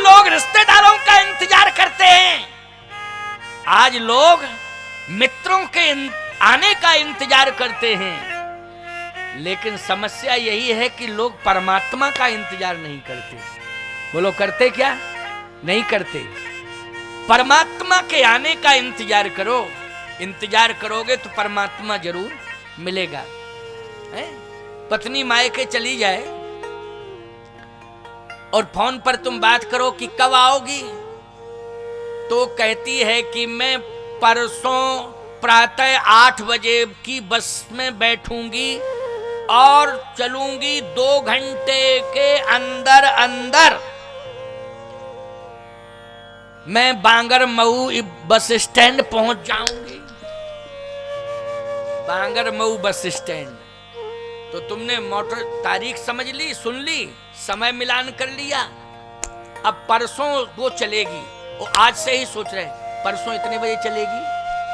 लोग रिश्तेदारों का इंतजार करते हैं, आज लोग मित्रों के आने का इंतजार करते हैं। लेकिन समस्या यही है कि लोग परमात्मा का इंतजार नहीं करते। बोलो करते क्या? नहीं करते। परमात्मा के आने का इंतजार करो। इंतजार करोगे तो परमात्मा जरूर मिलेगा। है? पत्नी मायके चली जाए और फोन पर तुम बात करो कि कब आओगी, तो कहती है कि मैं परसों प्रातः 8 बजे की बस में बैठूंगी और चलूंगी 2 घंटे के अंदर अंदर मैं बांगर मऊ बस स्टैंड पहुंच जाऊंगी। बांगर मऊ बस स्टैंड। तो तुमने मोटर तारीख समझ ली, सुन ली, समय मिलान कर लिया। अब परसों वो चलेगी, वो आज से ही सोच रहे परसों इतने बजे चलेगी,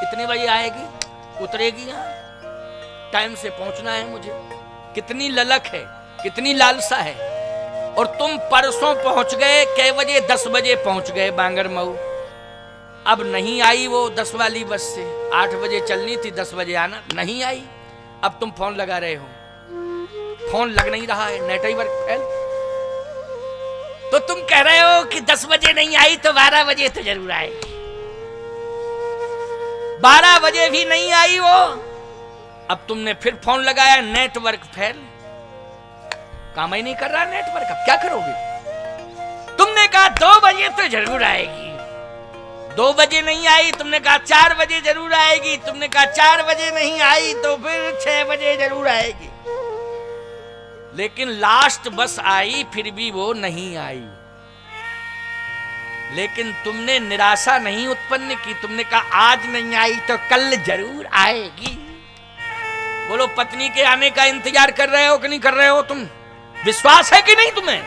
इतने बजे आएगी, उतरेगी, यहाँ टाइम से पहुंचना है मुझे। कितनी ललक है, कितनी लालसा है। और तुम परसों पहुंच गए, कै बजे? 10 बजे पहुंच गए बांगर मऊ। अब नहीं आई वो 10 वाली बस से, 8 बजे चलनी थी, 10 बजे आना, नहीं आई। अब तुम फोन लगा रहे हो, फोन लग नहीं रहा है, नेटवर्क फेल। तो तुम कह रहे हो कि 10 बजे नहीं आई तो 12 बजे तो जरूर आएगी। 12 बजे भी नहीं आई वो। अब तुमने फिर फोन लगाया, नेटवर्क फेल, काम ही नहीं कर रहा नेटवर्क। अब क्या करोगे? तुमने कहा 2 बजे तो जरूर आएगी, 2 बजे नहीं आई। तुमने कहा 4 बजे जरूर आएगी, तुमने कहा 4 बजे नहीं आई तो फिर 6 बजे जरूर आएगी। लेकिन लास्ट बस आई, फिर भी वो नहीं आई। लेकिन तुमने निराशा नहीं उत्पन्न की, तुमने कहा आज नहीं आई तो कल जरूर आएगी। बोलो पत्नी के आने का इंतजार कर रहे हो कि नहीं कर रहे हो? तुम विश्वास है कि नहीं? तुम्हें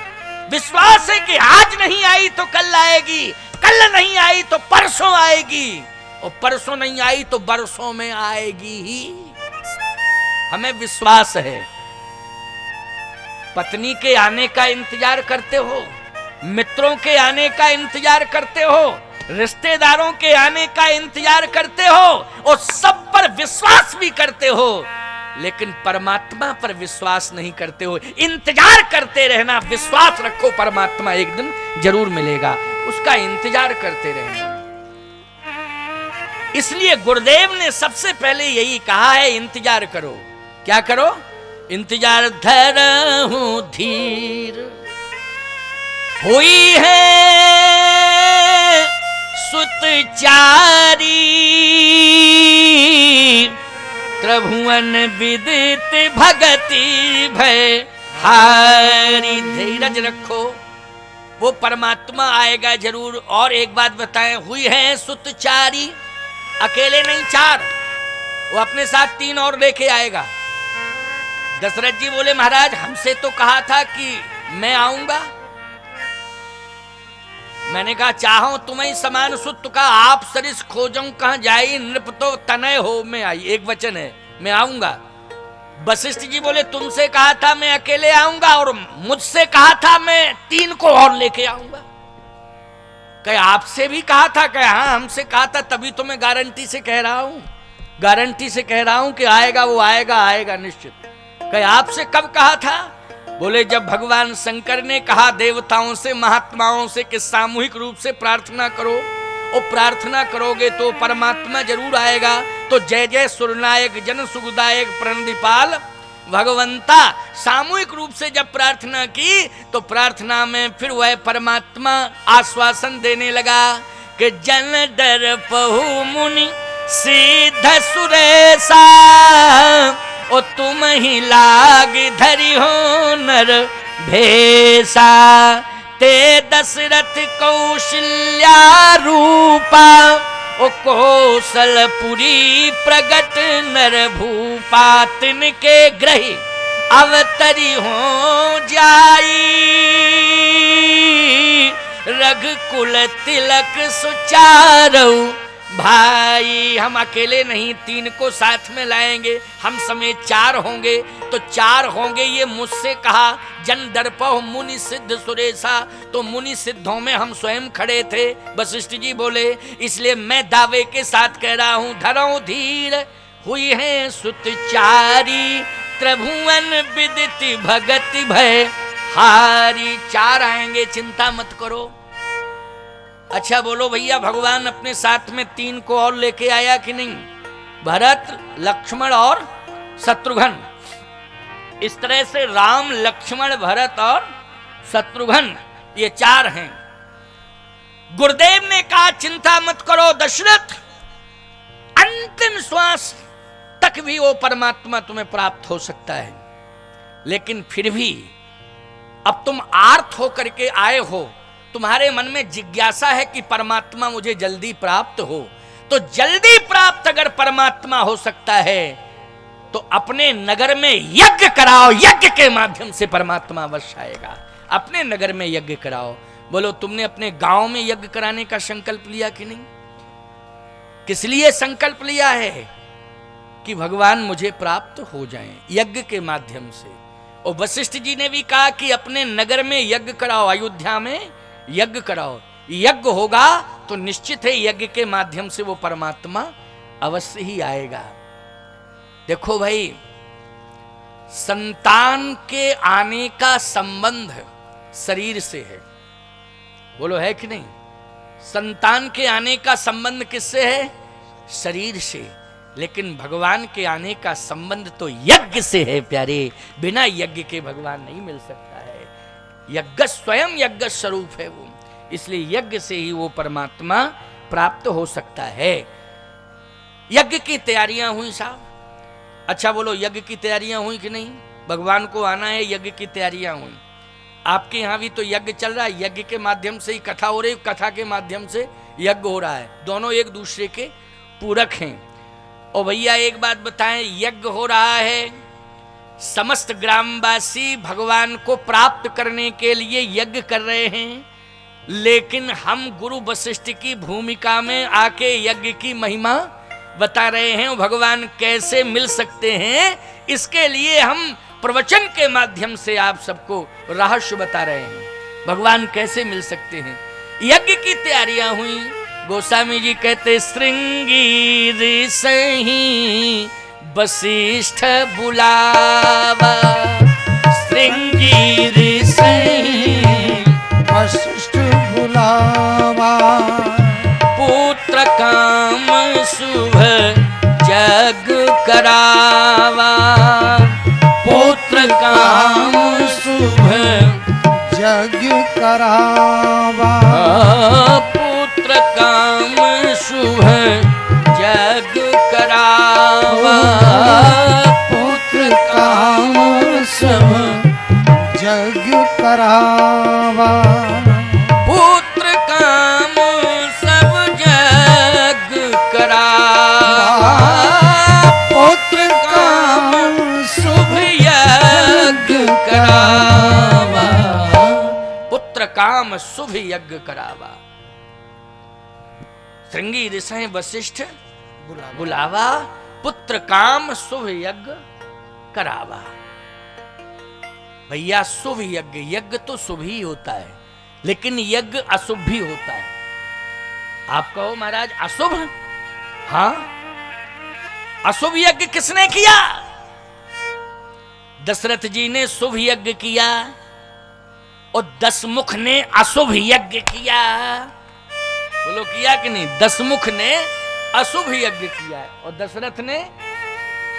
विश्वास है कि आज नहीं आई तो कल आएगी, कल नहीं आई तो परसों आएगी, और परसों नहीं आई तो बरसों में आएगी ही। हमें विश्वास है। पत्नी के आने का इंतजार करते हो, मित्रों के आने का इंतजार करते हो, रिश्तेदारों के आने का इंतजार करते हो, और सब पर विश्वास भी करते हो, लेकिन परमात्मा पर विश्वास नहीं करते हो। इंतजार करते रहना, विश्वास रखो परमात्मा एक दिन जरूर मिलेगा, उसका इंतजार करते रहना। इसलिए गुरुदेव ने सबसे पहले यही कहा है, इंतजार करो। क्या करो? इंतजार धरहूं धीर, हुई है सुतचारी, त्रिभुवन विदित भगति भय हारी। धीरज रखो, वो परमात्मा आएगा जरूर। और एक बात बताएं, हुई है सुतचारी, अकेले नहीं 4, वो अपने साथ 3 और लेके आएगा। दशरथ जी बोले महाराज हमसे तो कहा था कि मैं आऊंगा। मैंने कहा चाहो तुम्हें समान सुत का, आप सरिस खोजूं कहां जाई, नृप तो तनय हो में आई। एक वचन है, मैं आऊंगा। वशिष्ठ जी बोले तुमसे कहा था मैं अकेले आऊंगा, और मुझसे कहा था मैं 3 को और लेके आऊंगा। कहे आपसे भी कहा था? कहे हाँ हमसे कहा था, तभी तो मैं गारंटी से कह रहा हूं, गारंटी से कह रहा हूं कि आएगा, वो आएगा, आएगा निश्चित। कहे आपसे कब कहा था? बोले जब भगवान शंकर ने कहा देवताओं से, महात्माओं से कि सामूहिक रूप से प्रार्थना करो, और प्रार्थना करोगे तो परमात्मा जरूर आएगा। तो जय जय सुरनायक जन सुखदायक प्रणदीपाल भगवंता, सामूहिक रूप से जब प्रार्थना की तो प्रार्थना में फिर वह परमात्मा आश्वासन देने लगा कि जन डर पहु मुनि सिद्ध सुरेशा, ओ तुम ही लाग धरि हो नर भेसा, ते दशरथ कौशल्या रूपा, ओ कौशलपुरी प्रगट नर भूपा, तिनके ग्रही अवतरी हो जाई, रघुकुल तिलक सुचारऊ भाई हम अकेले नहीं, 3 को साथ में लाएंगे, हम समेत 4 होंगे तो 4 होंगे। ये मुझसे कहा जन दर्पो मुनि सिद्ध सुरेशा, तो मुनि सिद्धों में हम स्वयं खड़े थे। वशिष्ठ जी बोले इसलिए मैं दावे के साथ कह रहा हूं, धरो धीर हुई है सुतचारी, त्रिभुवन विदिति भगति भय हारी। 4 आएंगे, चिंता मत करो। अच्छा बोलो भैया, भगवान अपने साथ में 3 को और लेके आया कि नहीं? भरत, लक्ष्मण और शत्रुघ्न। इस तरह से राम, लक्ष्मण, भरत और शत्रुघ्न, ये 4 हैं। गुरुदेव ने कहा चिंता मत करो दशरथ, अंतिम श्वास तक भी वो परमात्मा तुम्हें प्राप्त हो सकता है, लेकिन फिर भी अब तुम आर्त होकर के आए हो, तुम्हारे मन में जिज्ञासा है कि परमात्मा मुझे जल्दी प्राप्त हो, तो जल्दी प्राप्त अगर परमात्मा हो सकता है तो अपने नगर में यज्ञ कराओ, यज्ञ के माध्यम से परमात्मा अवश्य आएगा। अपने नगर में यज्ञ कराओ। बोलो तुमने अपने गांव में यज्ञ कराने का संकल्प लिया कि नहीं? किस लिए संकल्प लिया है? कि भगवान मुझे प्राप्त हो जाएं यज्ञ के माध्यम से। और वशिष्ठ जी ने भी कहा कि अपने नगर में यज्ञ कराओ, अयोध्या में यज्ञ कराओ। यज्ञ होगा तो निश्चित है यज्ञ के माध्यम से वो परमात्मा अवश्य ही आएगा। देखो भाई, संतान के आने का संबंध शरीर से है, बोलो है कि नहीं? संतान के आने का संबंध किससे है? शरीर से। लेकिन भगवान के आने का संबंध तो यज्ञ से है प्यारे। बिना यज्ञ के भगवान नहीं मिल सकता है। यज्ञ स्वयं यज्ञ स्वरूप है वो, इसलिए यज्ञ से ही वो परमात्मा प्राप्त हो सकता है। यज्ञ की तैयारियां हुई साहब? अच्छा बोलो, यज्ञ की तैयारियां हुई कि नहीं? भगवान को आना है, यज्ञ की तैयारियां हुई। आपके यहां भी तो यज्ञ चल रहा है, यज्ञ के माध्यम से ही कथा हो रही, कथा के माध्यम से यज्ञ हो रहा है। दोनों एक दूसरे के पूरक हैं। और भैया एक बात बताएं, यज्ञ हो रहा है, समस्त ग्रामवासी भगवान को प्राप्त करने के लिए यज्ञ कर रहे हैं, लेकिन हम गुरु वशिष्ठ की भूमिका में आके यज्ञ की महिमा बता रहे हैं। भगवान कैसे मिल सकते हैं, इसके लिए हम प्रवचन के माध्यम से आप सबको रहस्य बता रहे हैं। भगवान कैसे मिल सकते हैं, यज्ञ की तैयारियां हुई। गोस्वामी जी कहते श्रृंगी ऋषि वशिष्ठ बुलावा, श्रृंगी ऋषि वशिष्ठ बुलावा, पुत्र काम शुभ जग करावा, पुत्र काम शुभ जग करावा, पुत्र काम शुभ जग करावा, पुत्र काम शुभ जग करावा, पुत्र काम सब जग करावा, पुत्र काम शुभ यज्ञ करावा, पुत्र काम शुभ यज्ञ करावा। श्रृंगी ऋषि वशिष्ठ बुलावा, पुत्र काम शुभ यज्ञ करावा। भैया शुभ यज्ञ, यज्ञ तो शुभ ही होता है, लेकिन यज्ञ अशुभ भी होता है। आप कहो महाराज अशुभ? हाँ, अशुभ यज्ञ किसने किया? दशरथ जी ने शुभ यज्ञ किया और दशमुख ने अशुभ यज्ञ किया। बोलो किया कि नहीं? दशमुख ने अशुभ यज्ञ किया और दशरथ ने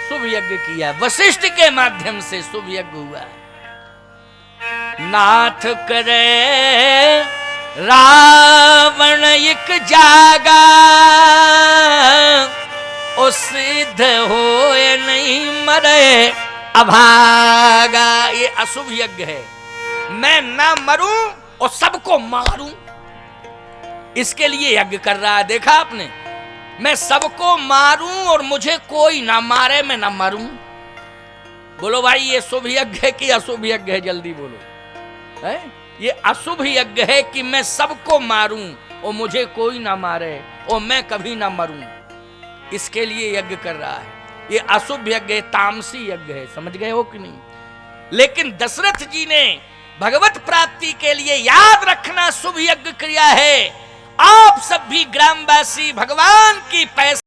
शुभ यज्ञ किया। वशिष्ठ के माध्यम से शुभ यज्ञ हुआ। नाथ करे रावण एक जागा, ओ सिद्ध होए नहीं मरे अभागा। ये अशुभ यज्ञ है। मैं ना मरूं और सबको मारूं, इसके लिए यज्ञ कर रहा है। देखा आपने? मैं सबको मारूं और मुझे कोई ना मारे, मैं ना मरूं। बोलो भाई, ये शुभ यज्ञ है कि अशुभ यज्ञ है? जल्दी बोलो। है? ये अशुभ यज्ञ है कि मैं सबको मारूं और मुझे कोई ना मारे और मैं कभी ना मरूं, इसके लिए यज्ञ कर रहा है। ये अशुभ यज्ञ है, तामसी यज्ञ है, समझ गए हो कि नहीं? लेकिन दशरथ जी ने भगवत प्राप्ति के लिए याद रखना शुभ यज्ञ क्रिया है। आप सब भी ग्रामवासी भगवान की पैसे